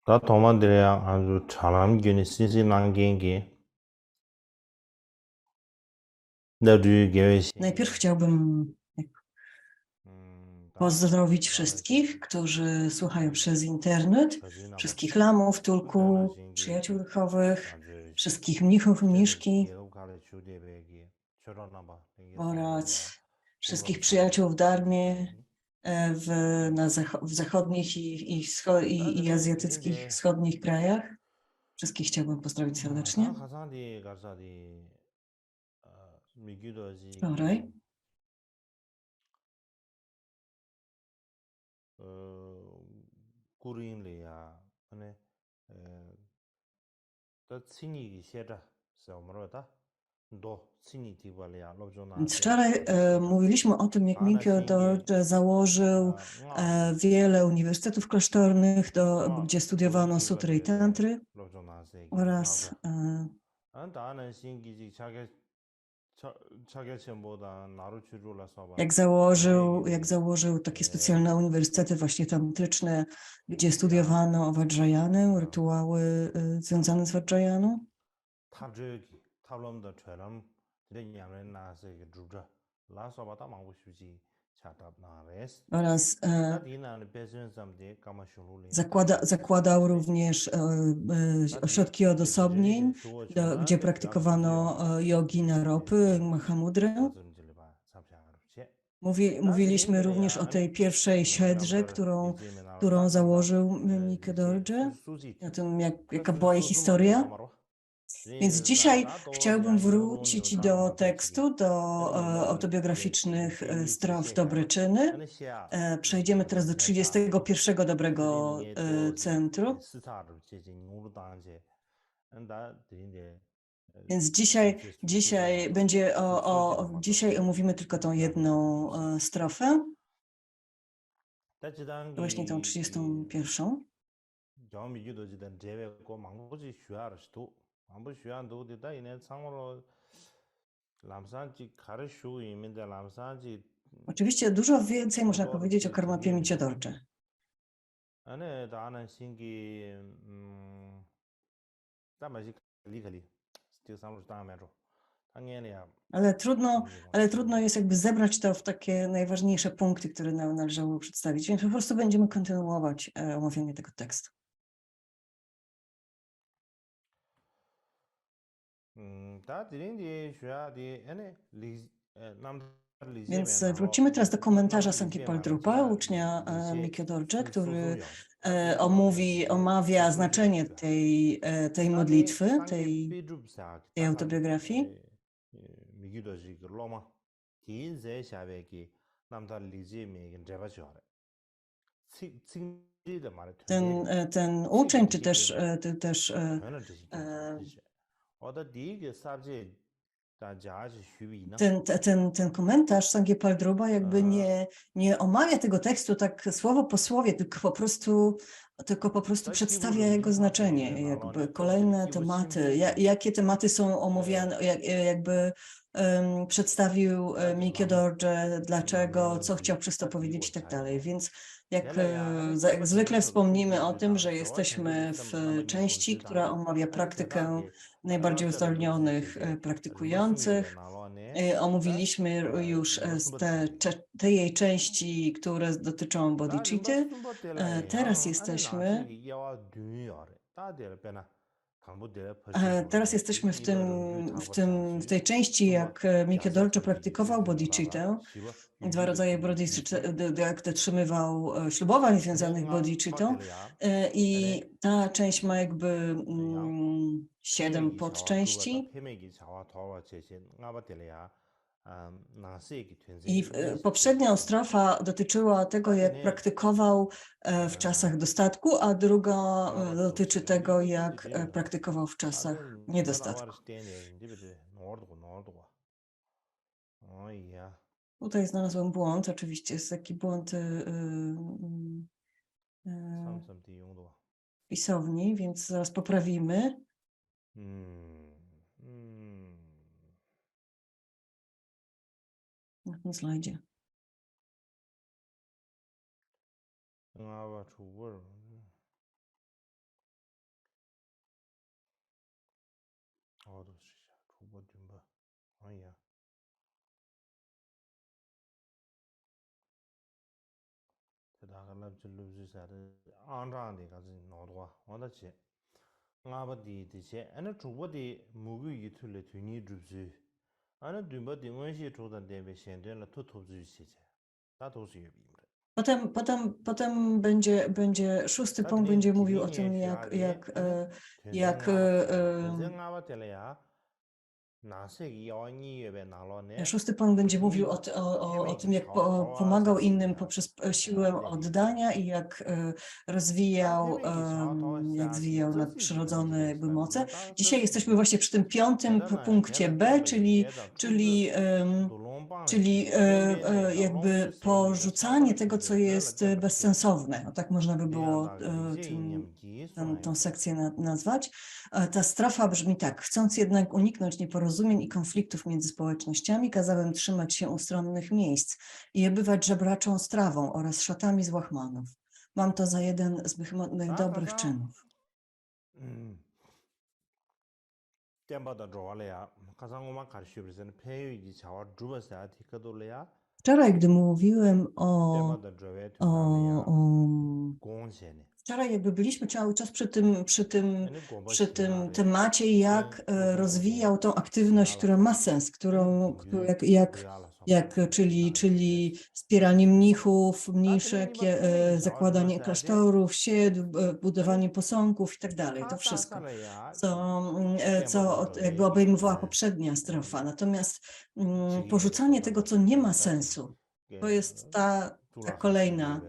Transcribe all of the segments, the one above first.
다 동만들이랑 아주 잘남기는 신신난 게 나를 계획시 Najpierw chciałbym 다 pozdrowić 나는 wszystkich, którzy słuchają przez internet, 저지나 봐. wszystkich lamów, 그때나 tulku, 신기 przyjaciół duchowych, 아주 wszystkich mnichów i 제대로 mniszki 기록할 주대백이 저러나 봐. 이게 oraz 상대야. wszystkich 동럽상에 przyjaciół w Darmie, 이스라엘이 w, w zachodnich i 다들 azjatyckich 드린데 wschodnich krajach. Wszystkich chciałbym pozdrowić 다 serdecznie. 가산디 가사디 Wczoraj 미기도지기 어 구린리야 안에 더 친이 시에다 서머로다 도 친이 디발이야 Więc 로조나세 wczoraj mówiliśmy o tym, jak 가나 Minkyo 신기 Dorje założył nga wiele uniwersytetów klasztornych, nga gdzie studiowano doji sutry i labde tantry 로조나세 기 oraz 나서 안다는 신기지 자기 전보다 나를 줄을라 써봐 jak 내기도 założył takie specjalne uniwersytety właśnie tantryczne, gdzie studiowano Vajrayanę, rytuały związane z Vajrayaną. 탑저기 탑럼더 처럼 드냐면 나서 주저 라서바다 망고 싶지 차답 나레스 Oraz 다디나는 배선 삼데 까마슐룰린 zakładał również 다디 ośrodki 제주제게 odosobnień, 주어 gdzie 주나데 praktykowano jogi na ropy, mahamudrę. 가슴질바 sab샤르체 Mówiliśmy również 다디린데야 o tej 아니 pierwszej siedrze, 남더 리제메나로 którą 다간다 założył Minkyo 리제 Dorje, 수지 o tym, jaka była jej 수수마도 historia. 나마로 Więc dzisiaj 다 chciałbym 도와줘야 이노로 wrócić do 다간다 tekstu, do 아니 인도는 autobiograficznych strof 신기지 Dobryczyny. 아니 시야 Przejdziemy teraz do 31 dobrego 드리니게 도지 centru. 스타를 제지 누르다한제 안다 드린데 Więc dzisiaj 수지마로 będzie 수지마로 dzisiaj omówimy tylko tą jedną strofę, właśnie tą 다지단기 31. 경미기도 지단 제외고 망고지 쉬어르스도 망고 쉬안도 되다 이내 상으로 람산지 가르슈 이민데 람산지 Oczywiście dużo więcej można 도도르 powiedzieć o Karmapie Minkyo 제니미도 Dorje. 안에 다는 신기 다마지 리컬리 스티어 상으로 다음에로 당연히야 Ale trudno, 신기 ale 원신 trudno jest jakby zebrać to w takie najważniejsze punkty, które należało przedstawić, więc po prostu będziemy kontynuować omawianie tego tekstu. 다 드린디 쉬어야디 안에 남 Więc 리제메나로 wrócimy teraz do komentarza 남들 Sanki 리제메나로 Paldrupa, 지야 ucznia 리제 Minkyo Dorje, który 수수요 다 디도마데 omawia 수수지로 znaczenie 쉬어 tej 다디 modlitwy, 상기 비줍사 tej 딱한 autobiografii. 미기도지 그 로마 디인제 샤베기 남달 리제메 제바쇼레 칭지의 말에 튼데 Ten uczeń, 칭지의 czy też, 시기는 전혀 e, 지지 어디 디게 sabje 다 자지 휴비나 ten komentarz Sanki Paldruba jakby nie omawia tego tekstu tak słowo po słowie, tylko po prostu 다 przedstawia 기부를 jego 인하게 znaczenie, jakby 나로네 덤들이 kolejne 기부 tematy, 심지기 jakie tematy są omawiane, jakby przedstawił Minkyo 라마 Dorje, dlaczego, co 라마로지 chciał przez to 다 powiedzieć 디고 i tak dalej. 차이로 Więc 젤라야 아니 jak 제바 zwykle 딘데서 wspomnimy o 속지지 tym, że 다 저와 jesteśmy 딘데도 w 좀 남아기 części, która 솔지다 omawia 아니 praktykę 대다게 najbardziej 랍샤라도 uzdolnionych 제제게 로싱기베 praktykujących. 나로네 다 Omówiliśmy już 림버스ym버 te jej części, które dotyczą 다 bodhicitty. 림버스ym버 때라에 Teraz 양 아니 jesteśmy, 나싱기 야와 뉘어레 다들 빼나 당부들 퍼시고레 teraz jesteśmy 이버를 w 유탕버탕시 tej części, 숨버 jak Minkyo Dorje 자사천기 praktykował 스스라라 bodhicittę. 시버 Dwa rodzaje 유기도지 bodhicitta, 유지 jak dotrzymywał ślubowań związanych z 안행아 bodhicittą. 빠들이야 I 안에 ta część ma jakby 양 7 페메기 자와 그바다 podczęści. 페메기 자와 더와 제신 나바들이야 나세기 I 된세 이네스 poprzednia 제시다 strofa dotyczyła tego, jak 다디네 praktykował w czasach dostatku, a druga 나바도 dotyczy 렌디 tego, 뚜뚜지 jak 제베나 praktykował w czasach 다들 niedostatku. 나라와르스 때네 인디베드 노르고 어이야 Tutaj znalazłem błąd, oczywiście jest taki błąd y, 삼삼디 용도 pisowni, więc zaraz poprawimy. 음, 음, Na tym slajdzie. 응아와 주벌 Potem będzie szósty punkt będzie mówił o tym, jak szósty punkt będzie mówił o tym, jak pomagał innym poprzez siłę oddania i jak rozwijał nadprzyrodzone jakby moce. Dzisiaj jesteśmy właśnie przy tym piątym punkcie B, czyli jakby porzucanie tego, co jest bezsensowne. O tak można by było tą sekcję nazwać. Ta strofa brzmi tak. Chcąc jednak uniknąć nieporozumień i konfliktów między społecznościami, kazałem trzymać się ustronnych miejsc i bywać żebraczą strawą oraz szatami z łachmanów. Mam to za jeden z mych dobrych czynów. Wczoraj, gdy mówiłem wczoraj jakby byliśmy cały czas przy tym temacie, jak rozwijał tą aktywność, która ma sens, czyli wspieranie mnichów, mniszek, zakładanie klasztorów, siedl, budowanie posągów i tak dalej. To wszystko, co jakby obejmowała poprzednia strofa. Natomiast porzucanie tego, co nie ma sensu, to jest ta kolejna.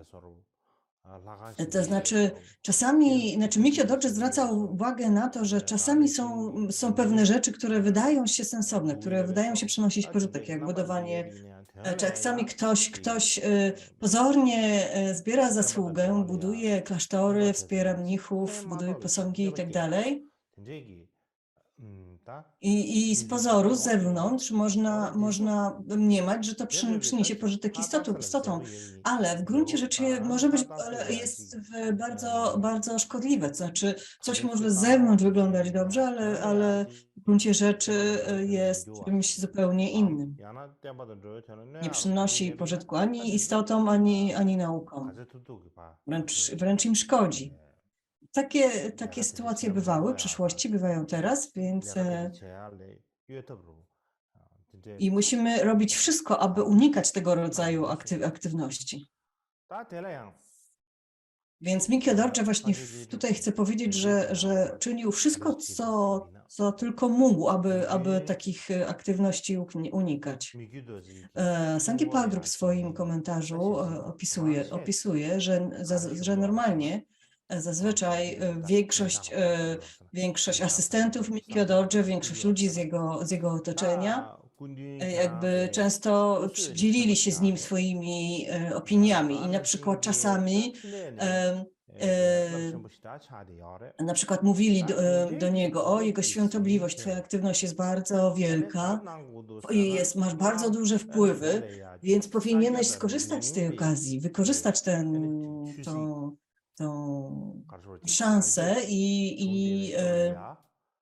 To znaczy, czasami, Mikio Dorje zwraca uwagę na to, że czasami są pewne rzeczy, które wydają się sensowne, które wydają się przynosić pożytek, jak budowanie, czy czasami ktoś pozornie zbiera zasługę, buduje klasztory, wspiera mnichów, buduje posągi i tak dalej. I z pozoru, z zewnątrz można mniemać, że to przyniesie pożytek istotom, ale w gruncie rzeczy jest bardzo, bardzo szkodliwe. To znaczy, coś może z zewnątrz wyglądać dobrze, ale w gruncie rzeczy jest czymś zupełnie innym. Nie przynosi pożytku ani istotom, ani naukom. Wręcz im szkodzi. Takie sytuacje bywały w przeszłości, bywają teraz, więc i musimy robić wszystko, aby unikać tego rodzaju aktywności. Więc Mikio Dorje właśnie tutaj chce powiedzieć, że czynił wszystko, co tylko mógł, aby takich aktywności unikać. Sankey Paldrup w swoim komentarzu opisuje, że normalnie zazwyczaj większość asystentów Mikio Dorje, większość ludzi z jego otoczenia jakby często dzielili się z nim swoimi opiniami i na przykład czasami na przykład mówili do niego: o, jego świątobliwość, twoja aktywność jest bardzo wielka i masz bardzo duże wpływy, więc powinieneś skorzystać z tej okazji, wykorzystać tą szansę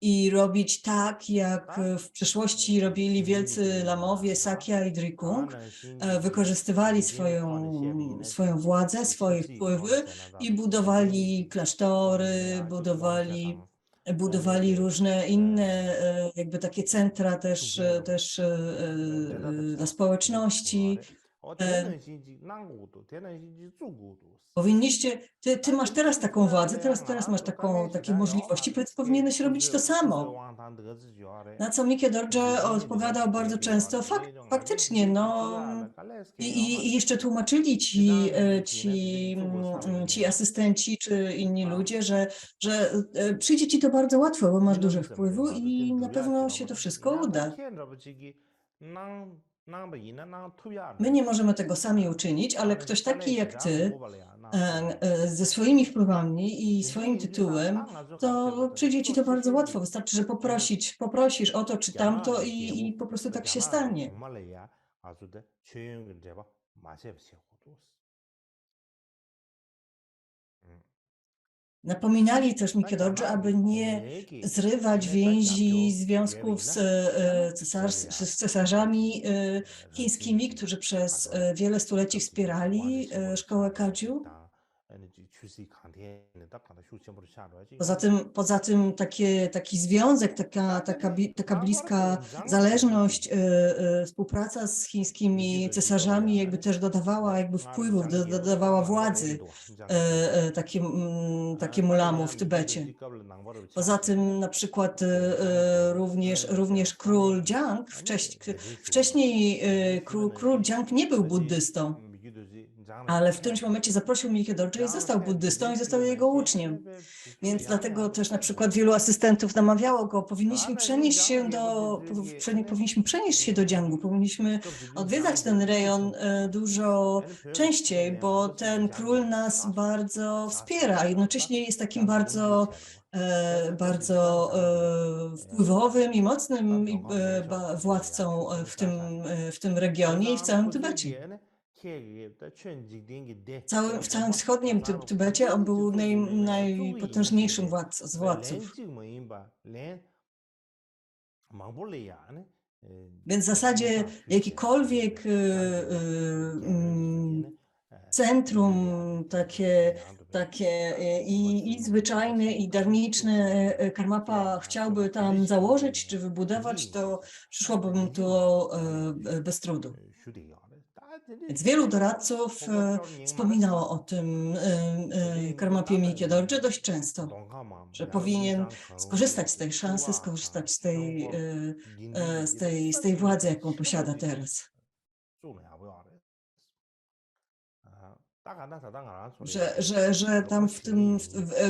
i robić tak, jak w przeszłości robili wielcy lamowie Sakya i Drikung, wykorzystywali swoją władzę, swoje wpływy i budowali klasztory, budowali różne inne jakby takie centra też dla społeczności. Powinniście, ty masz teraz taką władzę, teraz masz takie możliwości, powinieneś robić to samo. Na co Mikio Dorje odpowiadał bardzo często: faktycznie, i jeszcze tłumaczyli ci asystenci czy inni ludzie, że przyjdzie ci to bardzo łatwo, bo masz duże wpływu i na pewno się to wszystko uda. My nie możemy tego sami uczynić, ale ktoś taki jak ty, ze swoimi wpływami i swoim tytułem, to przyjdzie ci to bardzo łatwo. Wystarczy, że poprosisz o to czy tamto i po prostu tak się stanie. Napominali też Mikio Dorje, aby nie zrywać więzi związków z cesarzami chińskimi, którzy przez wiele stuleci wspierali szkołę Kagyu. Poza tym taki związek, taka bliska zależność, współpraca z chińskimi cesarzami jakby też dodawała jakby wpływów, dodawała władzy takiemu lamu w Tybecie. Poza tym na przykład również król Jiang, wcześniej król Jiang nie był buddystą, ale w którymś momencie zaprosił Mikię Dorje i został buddystą i został jego uczniem. Więc dlatego też na przykład wielu asystentów namawiało go, powinniśmy przenieść się do Jiangu, powinniśmy odwiedzać ten rejon dużo częściej, bo ten król nas bardzo wspiera, a jednocześnie jest takim bardzo wpływowym i mocnym władcą w tym regionie i w całym Tybecie. W całym wschodnim Tybecie on był najpotężniejszym z władców. Więc w zasadzie jakiekolwiek centrum takie i zwyczajne, i darmiczne Karmapa chciałby tam założyć czy wybudować, to przyszłoby mu to bez trudu. Więc wielu doradców wspominało o tym Karmapie Mikie Dorje dość często, że powinien skorzystać z tej szansy, skorzystać z tej władzy, jaką posiada teraz. Że tam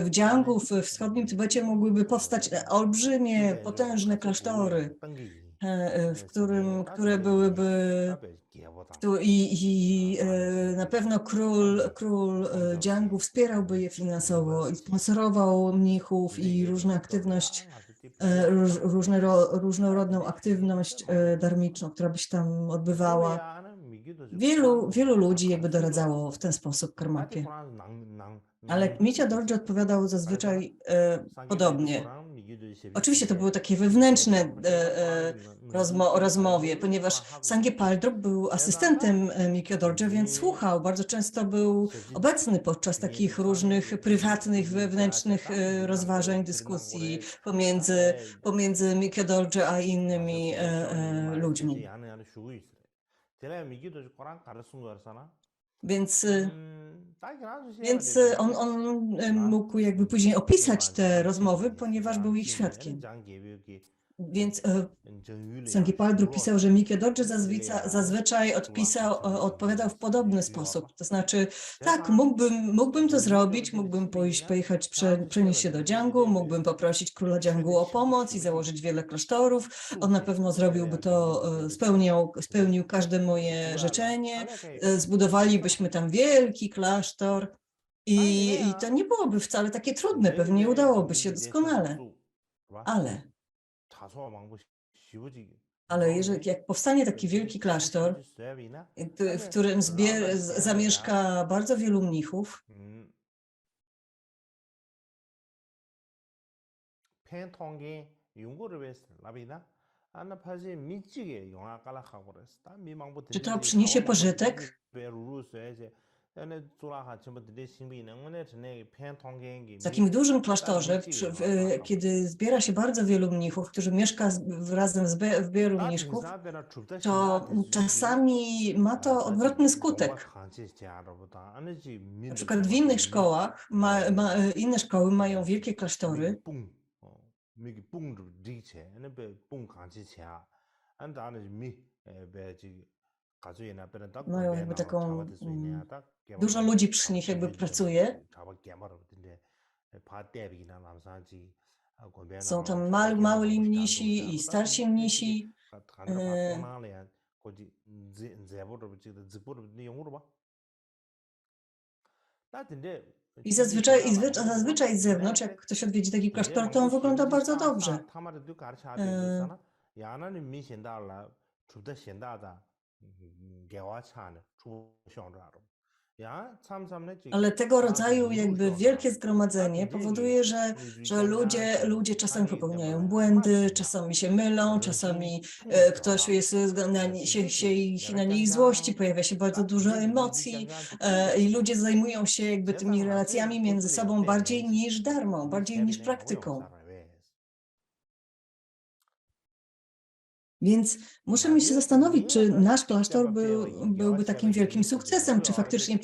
w Jiangu, w wschodnim Tybecie mogłyby powstać olbrzymie, potężne klasztory, które byłyby i na pewno król Jiangu wspierałby je finansowo i sponsorował mnichów i różnorodną aktywność darmiczną, która by się tam odbywała. Wielu ludzi jakby doradzało w ten sposób Karmapie. Ale Mikia Dorje odpowiadał zazwyczaj podobnie. Oczywiście to były takie wewnętrzne rozmowy, ponieważ Sangye Paldrup był asystentem Mikia Dorje, więc słuchał, bardzo często był obecny podczas takich różnych prywatnych, wewnętrznych rozważań, dyskusji pomiędzy Mikia Dorje a innymi ludźmi. Więc on mógł jakby później opisać te rozmowy, ponieważ był ich świadkiem. Więc Sangye Paldrup pisał, że Mikie Dorje zazwyczaj odpowiadał w podobny sposób. To znaczy, tak, mógłbym to zrobić, mógłbym przenieść się do Jiangu, mógłbym poprosić króla Jiangu o pomoc i założyć wiele klasztorów. On na pewno zrobiłby to, spełnił każde moje życzenie. Zbudowalibyśmy tam wielki klasztor i to nie byłoby wcale takie trudne, pewnie udałoby się doskonale. Ale jak powstanie taki wielki klasztor, w którym zamieszka bardzo wielu mnichów, czy to przyniesie pożytek? W takim dużym klasztorze, kiedy zbiera się bardzo wielu mnichów, którzy mieszka razem w wielu mniszków, to czasami ma to odwrotny skutek. Na przykład w innych szkołach, inne szkoły mają wielkie klasztory, mają jakby taką, dużo ludzi przy nich jakby pracuje. Są tam mali mnisi i starsi mnisi. I zazwyczaj z zewnątrz, jak ktoś odwiedzi taki klasztor, to on wygląda bardzo dobrze. Ale tego rodzaju jakby wielkie zgromadzenie powoduje, że ludzie czasami popełniają błędy, czasami się mylą, czasami ktoś jest się na nich złości, pojawia się bardzo dużo emocji i ludzie zajmują się jakby tymi relacjami między sobą bardziej niż darmą, bardziej niż praktyką. Więc musimy się zastanowić, czy nasz klasztor byłby takim wielkim sukcesem, czy faktycznie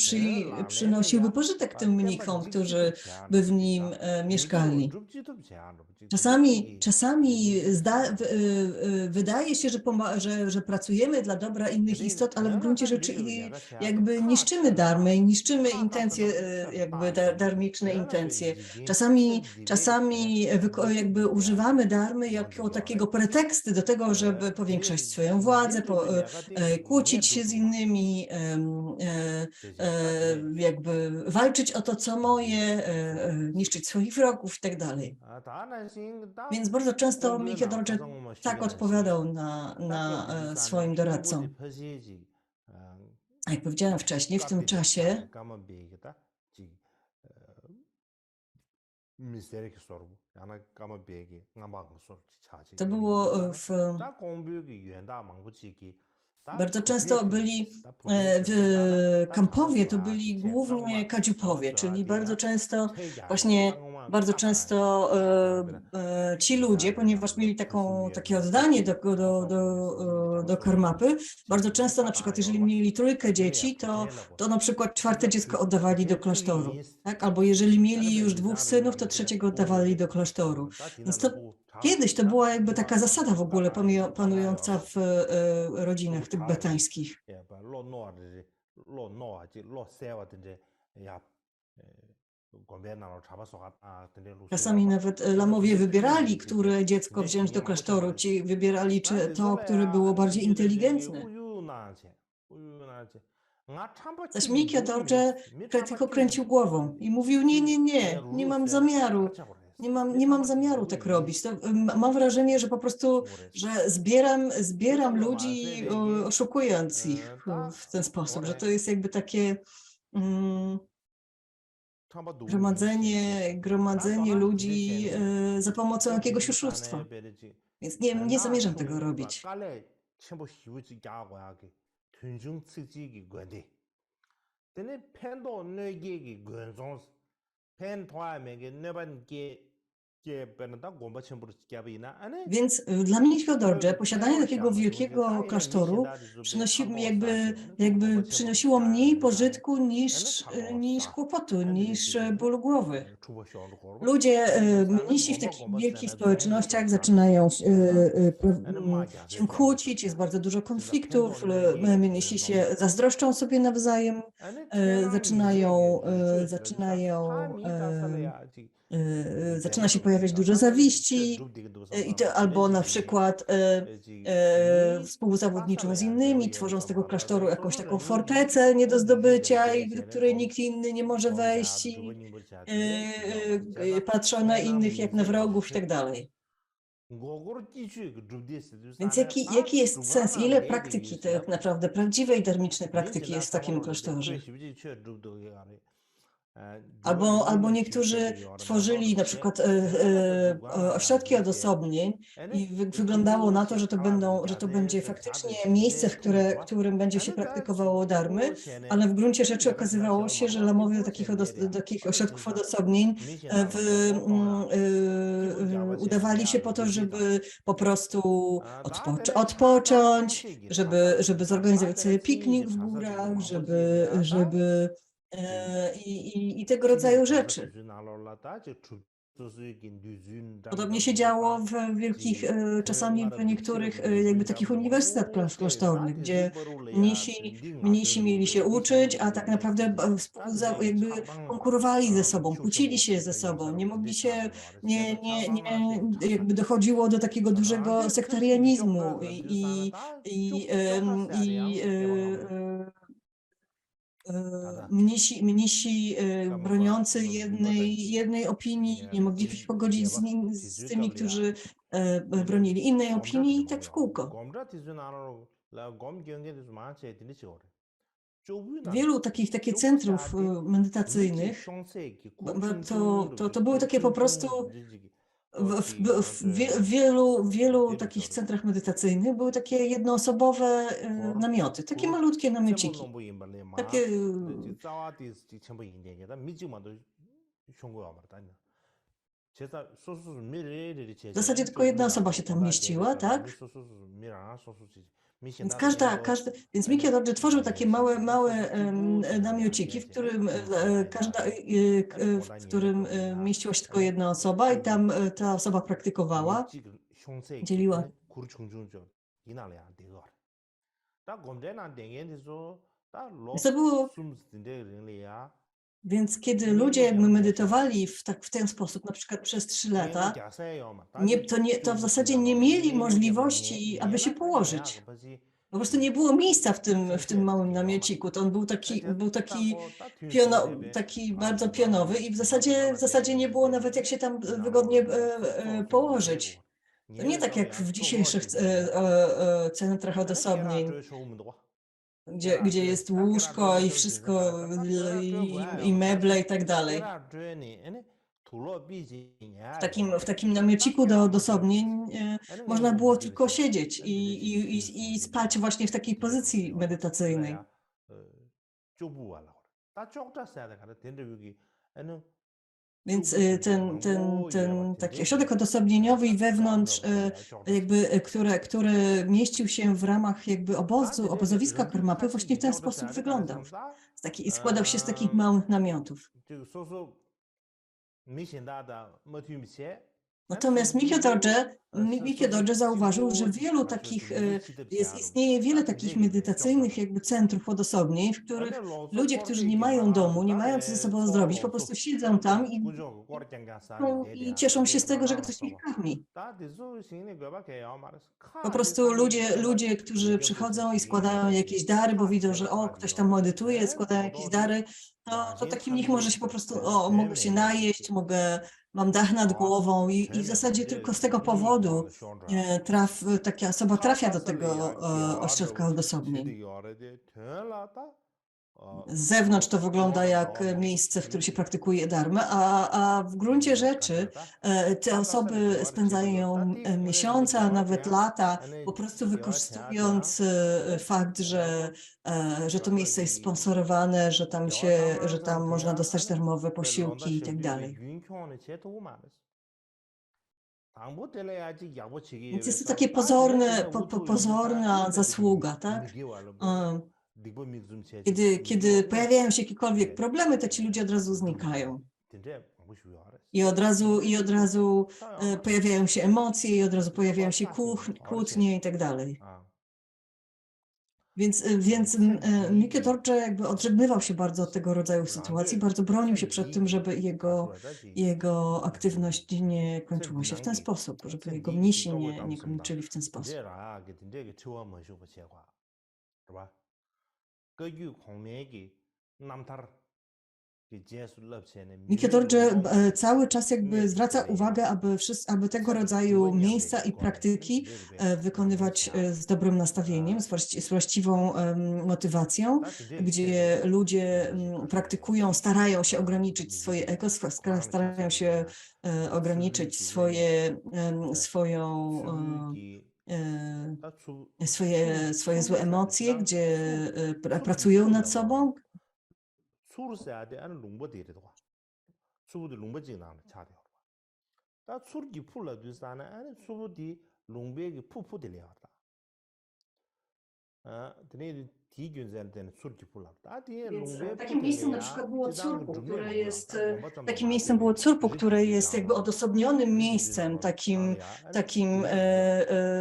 przynosiłby pożytek tym mnichom, którzy by w nim mieszkali. Czasami wydaje się, że pracujemy dla dobra innych istot, ale w gruncie rzeczy jakby niszczymy darmę i niszczymy intencje, jakby darmiczne intencje. Czasami jakby używamy darmy jako takiego pretekstu do tego, żeby powiększać swoją władzę, kłócić się z innymi, jakby walczyć o to, co moje, niszczyć swoich wrogów i tak dalej. Więc bardzo często Michał Dorje tak odpowiadał na swoim doradcom. Jak powiedziałem wcześniej, w tym czasie to było bardzo często byli w Kampowie, to byli głównie Kadziupowie, czyli bardzo często ci ludzie, ponieważ mieli takie oddanie do Karmapy, bardzo często na przykład jeżeli mieli trójkę dzieci, to na przykład czwarte dziecko oddawali do klasztoru, tak? Albo jeżeli mieli już 2 synów, to trzeciego oddawali do klasztoru. Więc kiedyś to była jakby taka zasada w ogóle panująca w rodzinach tybetańskich. Czasami nawet lamowie wybierali, które dziecko wziąć do klasztoru. Ci wybierali to, które było bardziej inteligentne. Zaś Michał Dorje tylko kręcił głową i mówił, nie mam zamiaru. Nie mam zamiaru tak robić. Mam wrażenie, że po prostu, że zbieram ludzi, oszukując ich w ten sposób, że to jest jakby takie gromadzenie ludzi za pomocą jakiegoś oszustwa. Więc nie zamierzam tego robić. Więc dla Michał Dorje posiadanie takiego wielkiego klasztoru przynosiło mniej pożytku niż kłopotu, niż bólu głowy. Mnisi w takich wielkich społecznościach zaczynają się kłócić, jest bardzo dużo konfliktów, mnisi się zazdroszczą sobie nawzajem, zaczyna się pojawiać dużo zawiści, albo na przykład współzawodniczą z innymi, tworzą z tego klasztoru jakąś taką fortecę nie do zdobycia, do której nikt inny nie może wejść i patrzą na innych jak na wrogów i tak dalej. Więc jaki jest sens, ile praktyki tak naprawdę, prawdziwej darmicznej praktyki jest w takim klasztorze? Albo niektórzy tworzyli na przykład ośrodki odosobnień i wyglądało na to, że to będzie faktycznie miejsce, w którym będzie się praktykowało darmy, ale w gruncie rzeczy okazywało się, że lamowie do takich ośrodków odosobnień udawali się po to, żeby po prostu odpocząć, żeby zorganizować sobie piknik w górach, żeby i tego rodzaju rzeczy. Podobnie się działo w wielkich, czasami w niektórych jakby takich uniwersytetach klasztornych, gdzie mnisi mieli się uczyć, a tak naprawdę jakby konkurowali ze sobą, kłócili się ze sobą, nie mogli się, jakby dochodziło do takiego dużego sektarianizmu mnisi broniący jednej opinii nie mogli się pogodzić z tymi, którzy bronili innej opinii i tak w kółko. wielu takich centrów medytacyjnych, to były takie po prostu w wielu takich centrach medytacyjnych były takie jednoosobowe namioty, takie malutkie namiociki. Takie, w zasadzie tylko jedna osoba się tam mieściła, tak? Więc więc Mickey Roger tworzył takie małe namiociki, w którym mieściła się tylko jedna osoba i tam ta osoba praktykowała, dzieliła. Więc to było, więc kiedy ludzie jakby medytowali w ten sposób, na przykład przez 3 lata, to w zasadzie nie mieli możliwości, aby się położyć. Po prostu nie było miejsca w tym małym namiociku. To on był taki bardzo pionowy i w zasadzie nie było nawet jak się tam wygodnie położyć. To nie tak jak w dzisiejszych centrach odosobnień, gdzie jest łóżko i wszystko, i meble i tak dalej. W takim namiociku do odosobnień można było tylko siedzieć i spać właśnie w takiej pozycji medytacyjnej. Więc ten taki ośrodek odosobnieniowy i wewnątrz, który mieścił się w ramach jakby obozowiska Karmapy, właśnie w ten sposób wyglądał. Składał się z takich małych namiotów. Natomiast Mickey Dorje zauważył, że istnieje wiele takich medytacyjnych jakby centrów odosobnień, w których ludzie, którzy nie mają domu, nie mają co ze sobą zrobić, po prostu siedzą tam i cieszą się z tego, że ktoś ich karmi. Po prostu ludzie, którzy przychodzą i składają jakieś dary, bo widzą, że ktoś tam medytuje, składają jakieś dary, to takim niech może się po prostu, mogę się najeść, mam dach nad głową i w zasadzie tylko z tego powodu taka osoba trafia do tego ośrodka odosobnień. Z zewnątrz to wygląda jak miejsce, w którym się praktykuje dharmę, a w gruncie rzeczy te osoby spędzają miesiące, a nawet lata, po prostu wykorzystując fakt, że to miejsce jest sponsorowane, że tam można dostać darmowe posiłki i tak dalej. Więc jest to takie pozorna zasługa, tak? Kiedy pojawiają się jakiekolwiek problemy, to ci ludzie od razu znikają. I od razu pojawiają się emocje, i od razu pojawiają się kłótnie i tak dalej. Więc Mickey Dorje jakby odżegnywał się bardzo od tego rodzaju sytuacji, bardzo bronił się przed tym, żeby jego aktywność nie kończyła się w ten sposób, żeby jego mnisi nie kończyli w ten sposób. Mickey Dorje cały czas jakby zwraca uwagę, aby tego rodzaju miejsca i praktyki wykonywać z dobrym nastawieniem, z właściwą motywacją, gdzie ludzie praktykują, starają się ograniczyć swoje ego, starają się ograniczyć swoje złe emocje, gdzie pracują nad sobą. Więc takim miejscem na przykład było Tsurpu, które jest jakby odosobnionym miejscem, takim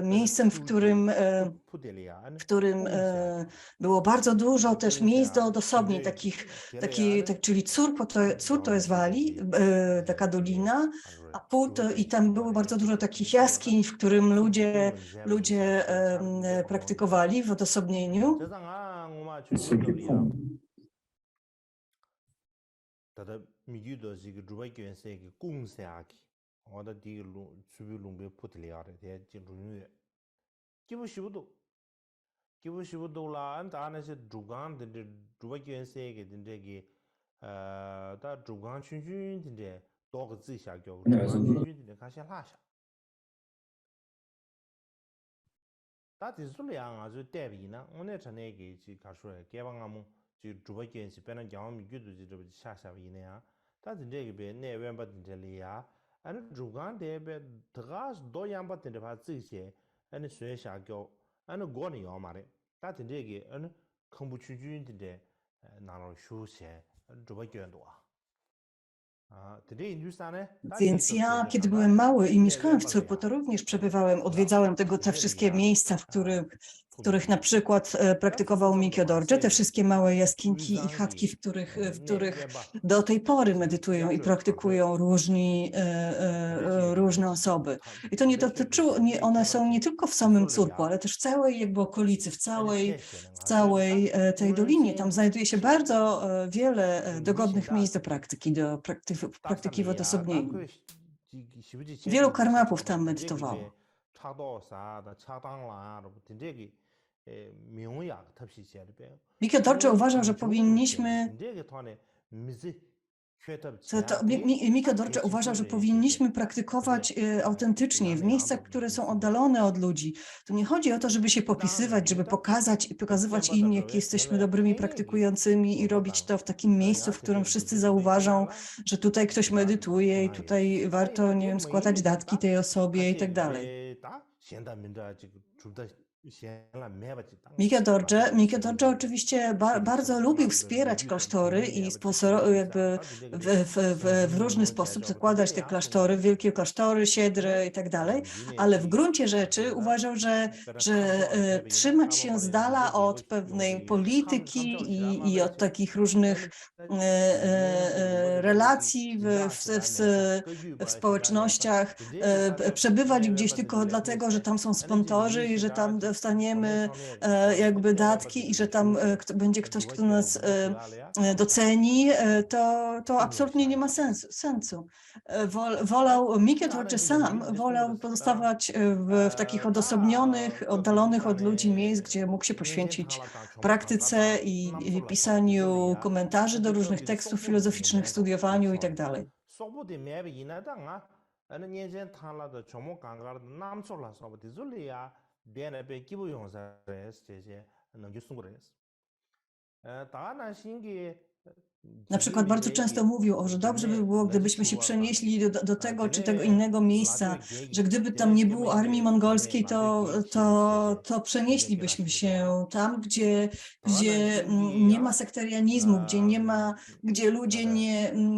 miejscem, w którym było bardzo dużo też miejsc do odosobnień, czyli Tsur to jest Wali, taka dolina, a Pu i tam było bardzo dużo takich jaskiń, w którym ludzie praktykowali w odosobnieniu. 기부 시부도라 안다는 저 주간 데 주바견세게 된데기 다 주간 춘춘 된데 도가 지샤교 주간 춘춘 된데 가시 라샤 다 디술량 아주 대비나 오늘 전에기 지 가수에 개방하면 지 주바견시 배는 경험이 규도지 저 샤샤비네야 다 된데기 배 내외 받은 jel이야 아니 주간 대배 더가스 도양 된데 봐 지세 아니 쇠샤교 아니 고니 요 말에 다 된데기 아니 컴부 춘춘 된데 나로 쇼세 주바견도아 today in Houston, Więc ja, kiedy byłem mały i mieszkałem w Curpo, to również przebywałem, odwiedzałem te wszystkie miejsca, w których na przykład praktykował Mikio Dorje, te wszystkie małe jaskinki i chatki, w których do tej pory medytują i praktykują różne osoby. I to nie dotyczyło, one są nie tylko w samym Curpo, ale też w całej jakby okolicy, w całej tej dolinie. Tam znajduje się bardzo wiele dogodnych miejsc do praktyki w odosobnieniu. Wielu karmapów tam medytowało. Mikio Dorje uważał, że powinniśmy Mikio Dorje uważał, że powinniśmy praktykować autentycznie w miejscach, które są oddalone od ludzi. Tu nie chodzi o to, żeby się popisywać, żeby pokazywać innym, jak jesteśmy dobrymi praktykującymi i robić to w takim miejscu, w którym wszyscy zauważą, że tutaj ktoś medytuje i tutaj warto, nie wiem, składać datki tej osobie i tak dalej. Mikio Dorje oczywiście bardzo lubił wspierać klasztory i jakby w różny sposób zakładać te klasztory, wielkie klasztory, siedry i tak dalej, ale w gruncie rzeczy uważał, że trzymać się z dala od pewnej polityki i od takich różnych relacji w społecznościach, przebywać gdzieś tylko dlatego, że tam są sponsorzy i że tam dostaniemy jakby datki i że tam będzie ktoś, kto nas doceni, to absolutnie nie ma sensu. Mikio Dorje sam wolał pozostawać w takich odosobnionych, oddalonych od ludzi miejsc, gdzie mógł się poświęcić praktyce i pisaniu komentarzy do różnych tekstów filozoficznych, studiowaniu i tak dalej. Na przykład bardzo często mówił, że dobrze by było, gdybyśmy się przenieśli do tego czy tego innego miejsca, że gdyby tam nie było armii mongolskiej, to przenieślibyśmy się tam, gdzie nie ma sektarianizmu, gdzie ludzie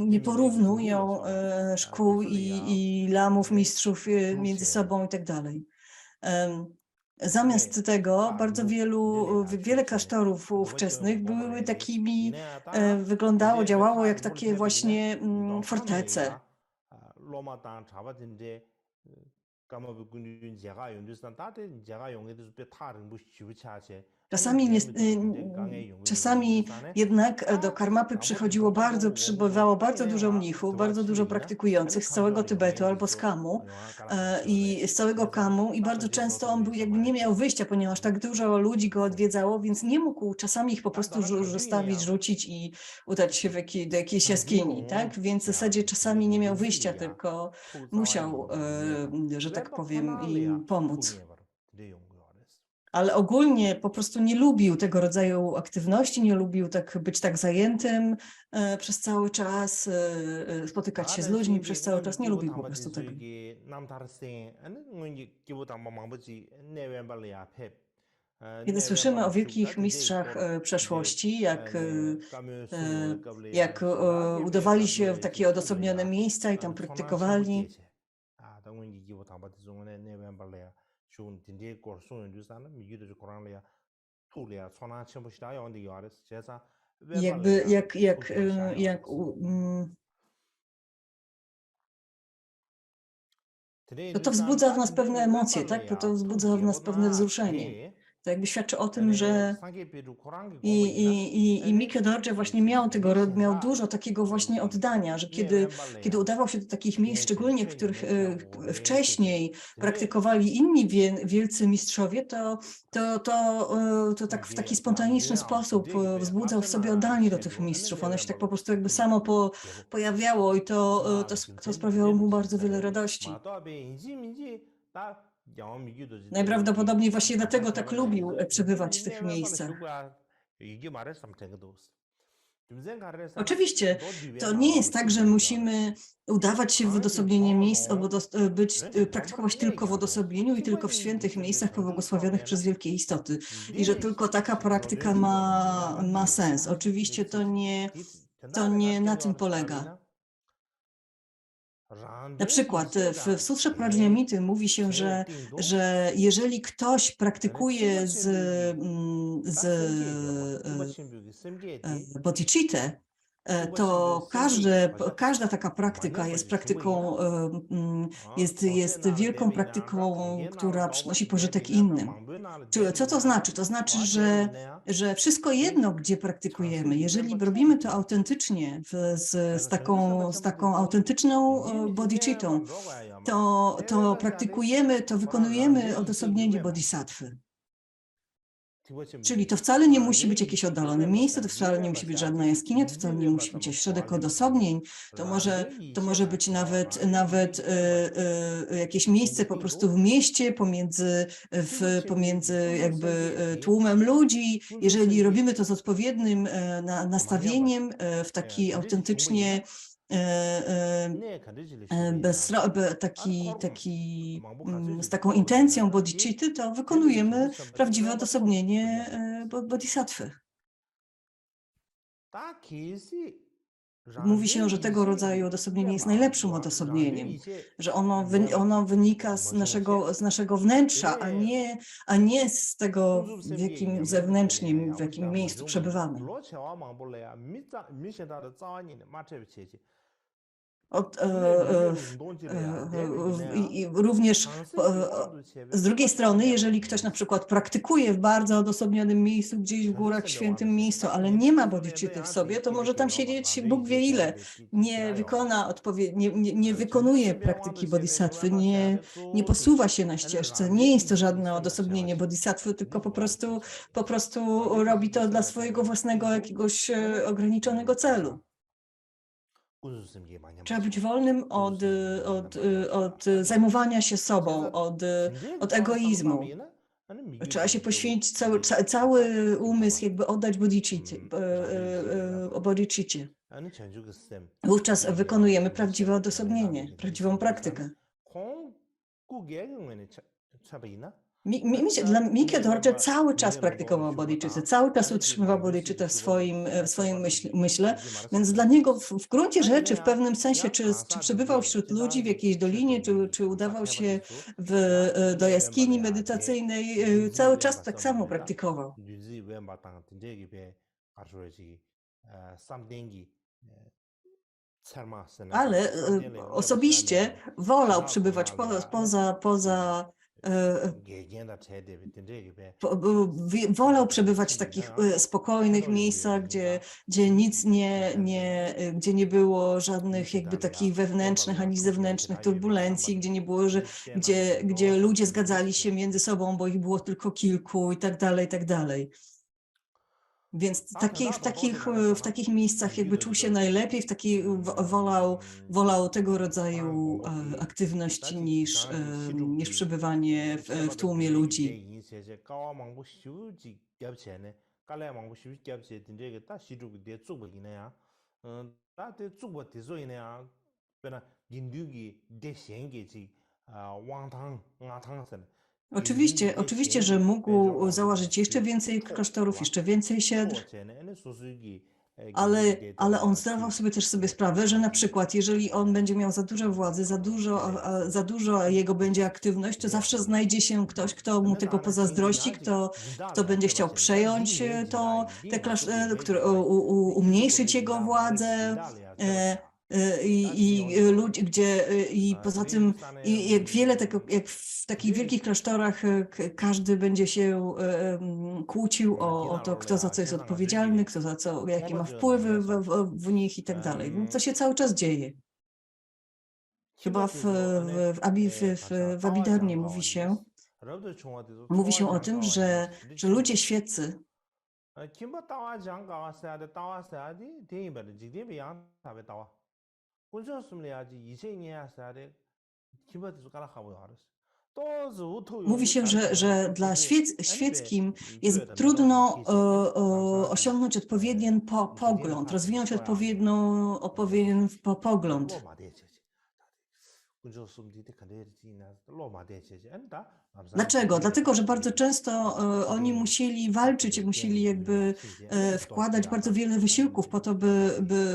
nie porównują szkół i lamów, mistrzów między sobą i tak dalej. Zamiast tego wiele klasztorów ówczesnych były takimi, działało jak takie właśnie fortece. Czasami jednak do Karmapy przybywało bardzo dużo mnichów, bardzo dużo praktykujących z całego Tybetu albo z Kamu i z całego Kamu i bardzo często on jakby nie miał wyjścia, ponieważ tak dużo ludzi go odwiedzało, więc nie mógł czasami ich po prostu rzucić i udać się do jakiejś jaskini, tak? Więc w zasadzie czasami nie miał wyjścia, tylko musiał, że tak powiem, im pomóc. Ale ogólnie po prostu nie lubił tego rodzaju aktywności, nie lubił być tak zajętym przez cały czas, spotykać się z ludźmi przez cały czas, nie lubił po prostu tego. Kiedy słyszymy o wielkich mistrzach przeszłości, jak udawali się w takie odosobnione miejsca i tam praktykowali, to wzbudza w nas pewne emocje, tak? To wzbudza w nas pewne wzruszenie. To jakby świadczy o tym, że i Mikke Dorje właśnie miał dużo takiego właśnie oddania, że kiedy udawał się do takich miejsc, szczególnie w których wcześniej praktykowali inni wielcy mistrzowie, to tak w taki spontaniczny sposób wzbudzał w sobie oddanie do tych mistrzów. One się tak po prostu jakby samo pojawiało i to sprawiało mu bardzo wiele radości. Najprawdopodobniej właśnie dlatego tak lubił przebywać w tych miejscach. Oczywiście, to nie jest tak, że musimy udawać się w odosobnienie miejsc, albo praktykować tylko w odosobnieniu i tylko w świętych miejscach pobłogosławionych przez wielkie istoty. I że tylko taka praktyka ma sens. Oczywiście to nie na tym polega. Na przykład w Sutrze Prajnamity mówi się, że jeżeli ktoś praktykuje z bodhicittę, to każda taka praktyka jest praktyką, jest wielką praktyką, która przynosi pożytek innym. Co to znaczy? To znaczy, że wszystko jedno, gdzie praktykujemy, jeżeli robimy to autentycznie, z taką autentyczną bodhicittą, to praktykujemy, to wykonujemy odosobnienie bodhisattwy. Czyli to wcale nie musi być jakieś oddalone miejsce, to wcale nie musi być żadna jaskinia, to wcale nie musi być środek odosobnień, to może być nawet jakieś miejsce po prostu w mieście, pomiędzy jakby tłumem ludzi. Jeżeli robimy to z odpowiednim nastawieniem, w taki autentycznie z taką intencją bodhicitty, to wykonujemy prawdziwe odosobnienie bodhisattwy. Mówi się, że tego rodzaju odosobnienie jest najlepszym odosobnieniem, że ono wynika z naszego wnętrza, a nie z tego, w jakim miejscu przebywamy. Również z drugiej strony, jeżeli ktoś na przykład praktykuje w bardzo odosobnionym miejscu, gdzieś w górach, w świętym miejscu, ale nie ma bodhicitty w sobie, to może tam siedzieć Bóg wie ile, nie wykonuje praktyki bodhisattwy, nie posuwa się na ścieżce, nie jest to żadne odosobnienie bodhisattwy, tylko po prostu robi to dla swojego własnego jakiegoś ograniczonego celu. Trzeba być wolnym od zajmowania się sobą, od egoizmu. Trzeba się poświęcić, cały umysł jakby oddać bodhicitcie. Wówczas wykonujemy prawdziwe odosobnienie, prawdziwą praktykę. Dla Mikke Dorje cały czas praktykował bodhicittę, cały czas utrzymywał bodhicittę w swoim myśle, więc dla niego w gruncie rzeczy, w pewnym sensie, czy przebywał wśród ludzi w jakiejś dolinie, czy udawał się do jaskini medytacyjnej, cały czas tak samo praktykował. Ale osobiście wolał przebywać wolał przebywać w takich spokojnych miejscach, gdzie nic gdzie nie było żadnych jakby takich wewnętrznych ani zewnętrznych turbulencji, gdzie nie było, gdzie ludzie zgadzali się między sobą, bo ich było tylko kilku i tak dalej, i tak dalej. Więc w takich miejscach jakby czuł się najlepiej, wolał tego rodzaju aktywność niż przebywanie w tłumie ludzi. Oczywiście, że mógł założyć jeszcze więcej klasztorów, jeszcze więcej siedr, ale on zdawał sobie też sprawę, że na przykład jeżeli on będzie miał za dużo władzy, za dużo jego będzie aktywność, to zawsze znajdzie się ktoś, kto mu tego pozazdrości, kto będzie chciał przejąć umniejszyć jego władzę, ludzie, i poza tym jak wiele tego, jak w takich wielkich klasztorach każdy będzie się kłócił o to, kto za co jest odpowiedzialny, kto za co, jakie ma wpływy w nich i tak dalej. No, to się cały czas dzieje. Chyba w Abhidharmie mówi się o tym, że ludzie świeccy 김바 따와 장 가와서야 돼 따와서야 돼 대인바를 지대비 양 답에 따와 군저스물이야지 이세니야서야 돼 김바도 가라 하고 알았어 mówi się, że dla świeckim jest trudno osiągnąć odpowiedni pogląd, rozwinąć odpowiedni pogląd. Dlaczego? Dlatego, że bardzo często oni musieli walczyć, musieli jakby wkładać bardzo wiele wysiłków po to,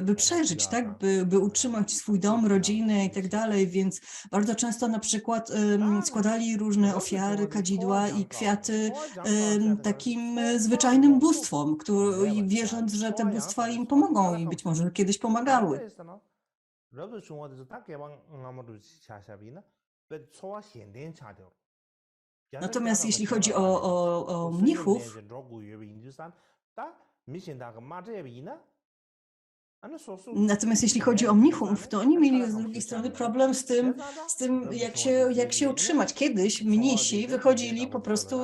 by przeżyć, tak? By utrzymać swój dom, rodzinę i tak dalej, więc bardzo często na przykład składali różne ofiary, kadzidła i kwiaty takim zwyczajnym bóstwom, wierząc, że te bóstwa im pomogą i być może kiedyś pomagały. Natomiast jeśli chodzi o mnichów, to oni mieli z drugiej strony problem z tym jak się utrzymać. Kiedyś mnisi wychodzili po prostu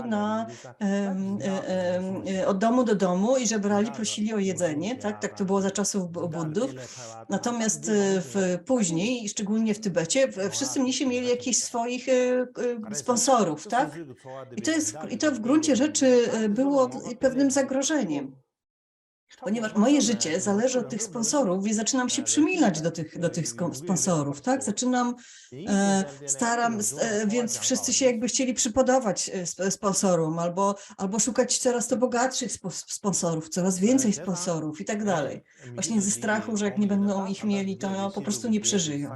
od domu do domu i żebrali, prosili o jedzenie, tak to było za czasów Buddów. Natomiast później, szczególnie w Tybecie, wszyscy mnisi mieli jakichś swoich sponsorów, tak? I to w gruncie rzeczy było pewnym zagrożeniem. Ponieważ moje życie zależy od tych sponsorów i zaczynam się przymilać do tych sponsorów, tak? Więc wszyscy się jakby chcieli przypodobać sponsorom albo szukać coraz to bogatszych sponsorów, coraz więcej sponsorów i tak dalej. Właśnie ze strachu, że jak nie będą ich mieli, to po prostu nie przeżyją.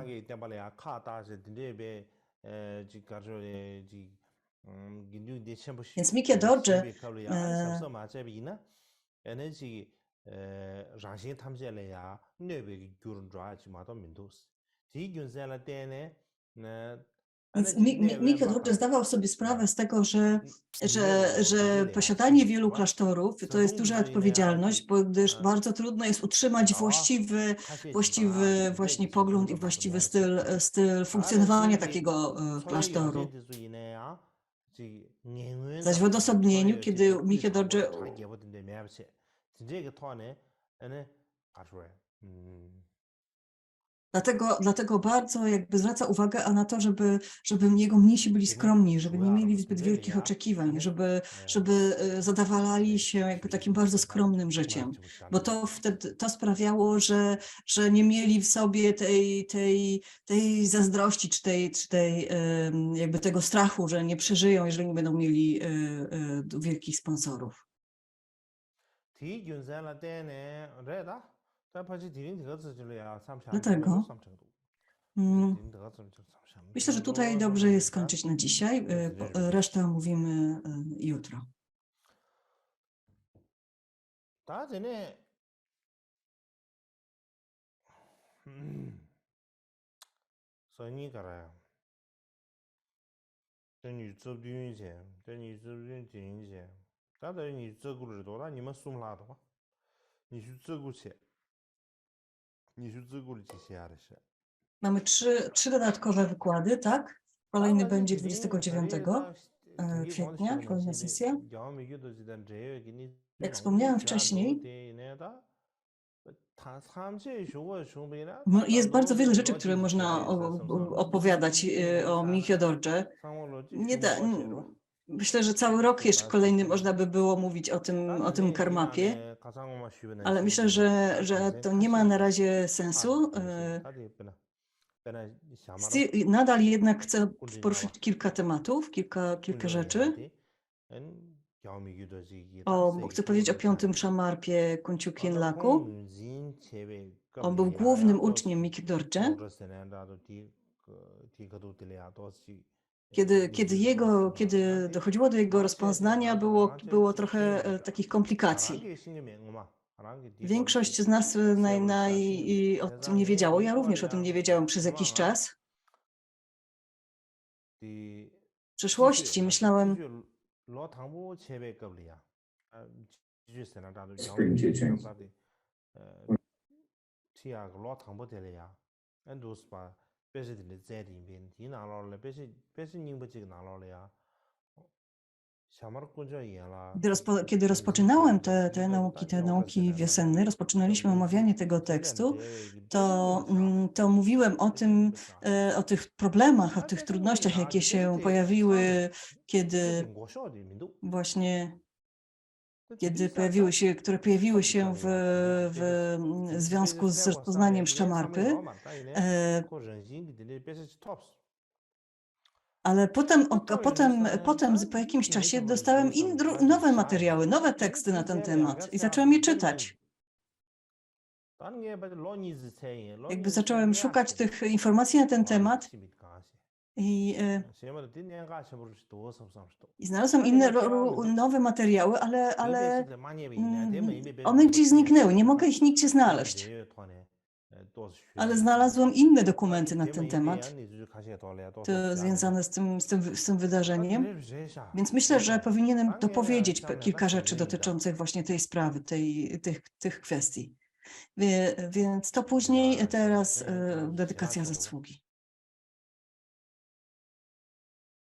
Więc Mikhe Dorje rāngshīng tamshē lé yā nē bē kī gyūrūn zhuā chī mā tō mīndūs. Tī gyūn sē lā tēne Więc Mikhe Dorje zdawał sobie sprawę z tego, że posiadanie wielu klasztorów to jest duża odpowiedzialność, gdyż bardzo trudno jest utrzymać właściwy właśnie pogląd i właściwy styl funkcjonowania takiego klasztoru. Zaś w odosobnieniu, kiedy Mikhe Dorje Dlatego bardzo jakby zwraca uwagę na to, żeby jego mnisi byli skromni, żeby nie mieli zbyt wielkich oczekiwań, żeby zadawalali się jakby takim bardzo skromnym życiem, bo to sprawiało, że nie mieli w sobie tej zazdrości, czy tej jakby tego strachu, że nie przeżyją, jeżeli nie będą mieli wielkich sponsorów. Dlatego myślę, że tutaj dobrze jest skończyć na dzisiaj. Resztę omówimy jutro. Mamy trzy dodatkowe wykłady, tak? Kolejny będzie 29 kwietnia, kolejna sesja. Jak wspomniałam wcześniej, jest bardzo wiele rzeczy, które można opowiadać o Mikhe Dorje. Myślę, że cały rok jeszcze kolejny można by było mówić o tym karmapie, ale myślę, że to nie ma na razie sensu. Nadal jednak chcę poruszyć kilka tematów, kilka rzeczy. Chcę powiedzieć o 5. Szamarpie Kunchu Khenlaku. On był głównym uczniem Mikhe Dorje. Kiedy dochodziło do jego rozpoznania, było trochę takich komplikacji. Większość z nas o tym nie wiedziało. Ja również o tym nie wiedziałam przez jakiś czas. W przeszłości myślałem, kiedy rozpoczynałem te nauki wiosenne, rozpoczynaliśmy omawianie tego tekstu, to mówiłem o tych problemach, o tych trudnościach, jakie się pojawiły, które pojawiły się w związku z rozpoznaniem Shamarpy. Ale potem po jakimś czasie dostałem nowe materiały, nowe teksty na ten temat i zacząłem je czytać. Jakby zacząłem szukać tych informacji na ten temat i znalazłem inne nowe materiały, ale one gdzieś zniknęły, nie mogę ich nigdzie znaleźć. Ale znalazłem inne dokumenty na ten temat, związane z tym wydarzeniem, więc myślę, że powinienem dopowiedzieć kilka rzeczy dotyczących właśnie tej sprawy, tych kwestii. Więc to później, teraz dedykacja zasługi.